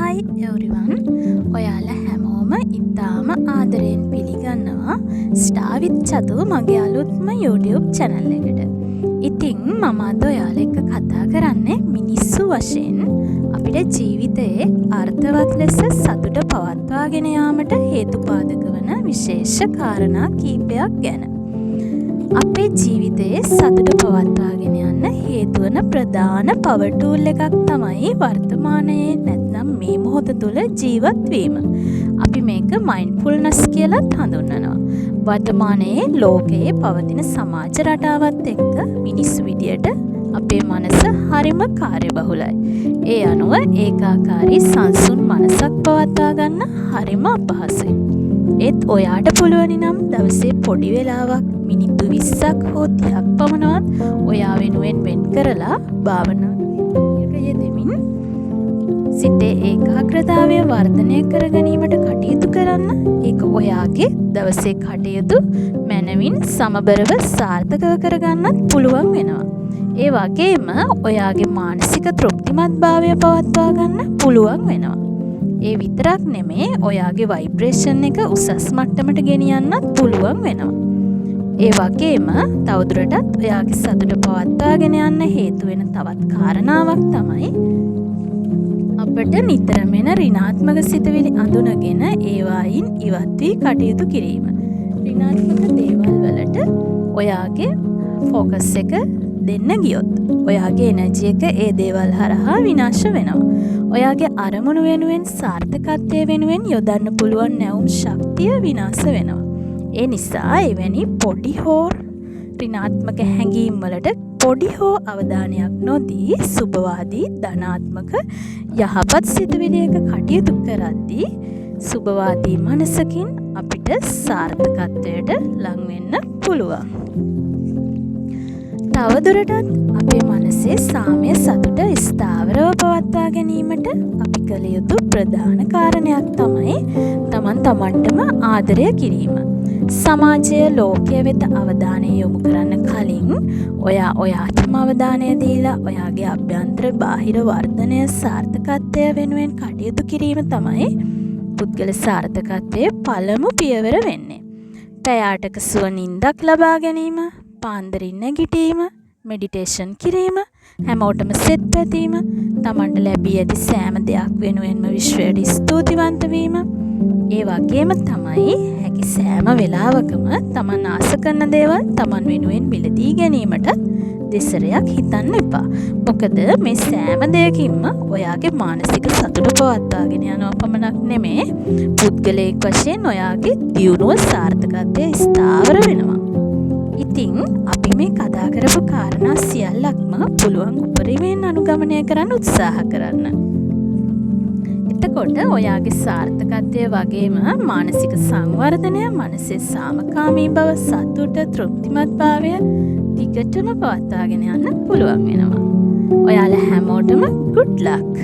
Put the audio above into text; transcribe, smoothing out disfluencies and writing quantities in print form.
Hi everyone. ඔයාලා හැමෝම ඉතාම ආදරයෙන් පිළිගන්නවා Star with Chatu මගේ අලුත්ම YouTube channel එකට. ඉතින් මම අද ඔයාලා එක්ක කතා කරන්නේ මිනිස්සු වශයෙන් අපිට ජීවිතයේ අර්ථවත් ලෙස සතුට පවත්වාගෙන යාමට හේතුපාදක වන විශේෂ කාරණා කීපයක් ගැන. අපේ ජීවිතයේ සතුට පවත්වාගෙන යන්න හේතු වන ප්‍රධාන පවර් ටූල් එකක් තමයි වර්තමානයේ නැත්නම් මේ මොහොත තුල ජීවත් වීම. අපි මේක මයින්ඩ්ෆුල්නස් කියලා හඳුන්වනවා. වර්තමානයේ ලෝකයේ පවතින සමාජ රටාවත් එක්ක මිනිස්සු විදියට අපේ මනස හරිම කාර්යබහුලයි. ඒ අනුව ඒකාකාරී සංසුන් මනසක් පවත්වා ගන්න හරිම අපහසුයි. ඒත් ඔයාට පුළුවනි නම් දවසේ පොඩි වෙලාවක් මිනිත්තු 20ක් හෝ 30ක් පමණවත් ඔයා වෙනුවෙන් වෙන් කරලා භාවනාවක යෙදෙමින් සිතේ ඒකාග්‍රතාවය වර්ධනය කර ගැනීමට කටයුතු කරන්න. ඒක ඔයාගේ දවසේ කටයුතු මනමින් සමබරව සාර්ථකව කරගන්නත් පුළුවන් වෙනවා. ඒ වගේම ඔයාගේ මානසික තෘප්තිමත්භාවය පවත්වා ගන්න පුළුවන් වෙනවා. ඒ විතරක් නෙමේ ඔයාගේ වයිබ්‍රේෂන් එක උසස් මට්ටමට ගෙනියන්නත් පුළුවන් වෙනවා. ඒ වගේම තවදුරටත් ඔයාගේ සතුට පවත්වාගෙන යන්න හේතු වෙන තවත් කාරණාවක් තමයි අපට නිතරම එන ඍණාත්මක සිතුවිලි අඳුනගෙන ඒවායින් ඉවත් වී කටයුතු කිරීම. ඍණාත්මක දේවල් වලට ඔයාගේ ફોකස් එක දෙන්න ගියොත් ඔයාගේ එනර්ජි එක ඒ දේවල් හරහා විනාශ වෙනවා. ඔයාගේ අරමුණු වෙනුවෙන් සාර්ථකත්වය වෙනුවෙන් යොදන්න පුළුවන් නැවුම් ශක්තිය විනාශ වෙනවා. ඒ නිසා එවැනි පොඩි හෝ ඍණාත්මක හැඟීම් වලට පොඩි හෝ අවධානයක් නොදී සුබවාදී ධනාත්මක යහපත් සිතුවිලියක කටයුතු කරද්දී සුබවාදී මනසකින් අපිට සාර්ථකත්වයට ලං වෙන්න පුළුවන්. තවදුරටත් අපේ මනසේ සාමය සතුට ස්ථාවරව පවත්වා ගැනීමට අපි කළ යුතු ප්‍රධාන කාරණයක් තමයි තමන්ටම ආදරය කිරීම. සමාජය ලෝකය වෙත අවධානය යොමු කරන්න කලින් ඔයාටම අවධානය දීලා ඔයාගේ අභ්‍යන්තර බාහිර වර්ධනය සාර්ථකත්වය වෙනුවෙන් කටයුතු කිරීම තමයි පුද්ගල සාර්ථකත්වයේ පළමු පියවර වෙන්නේ. පැය 8ක සුව නිින්දක් ලබා ගැනීම, පාන්දරින් නැගිටීම, මෙඩිටේෂන් කිරීම, හැමෝටම සෙත් පැතීම, තමන්ට ලැබී ඇති සෑම දෙයක් වෙනුවෙන්ම විශ්වයට ස්තුතිවන්ත වීම, ඒ වගේම තමයි හැකි සෑම වෙලාවකම තමන් ආස කරන දේවල් තමන් වෙනුවෙන් මිලදී ගැනීමට දෙසරයක් හිතන්න එපා. මොකද මේ සෑම දෙයකින්ම ඔයාගේ මානසික සතුට පවත්වාගෙන යනවා පමණක් නෙමේ පුද්ගලයෙක් වශයෙන් ඔයාගේ දියුණුව සාර්ථකත්වය ස්ථාවර වෙනවා. ඉතින් අපි මේ කතා කරපු කාරණා සියල්ලක්ම පුළුවන් උපරිමයෙන් අනුගමනය කරන්න උත්සාහ කරන්න. එතකොට ඔයාගේ සාර්ථකත්වය වගේම මානසික සංවර්ධනය, මනසේ සාමකාමී බව, සතුට, තෘප්තිමත් භාවය දිගටම පවත්වාගෙන යන්න පුළුවන් වෙනවා. ඔයාලා හැමෝටම good luck.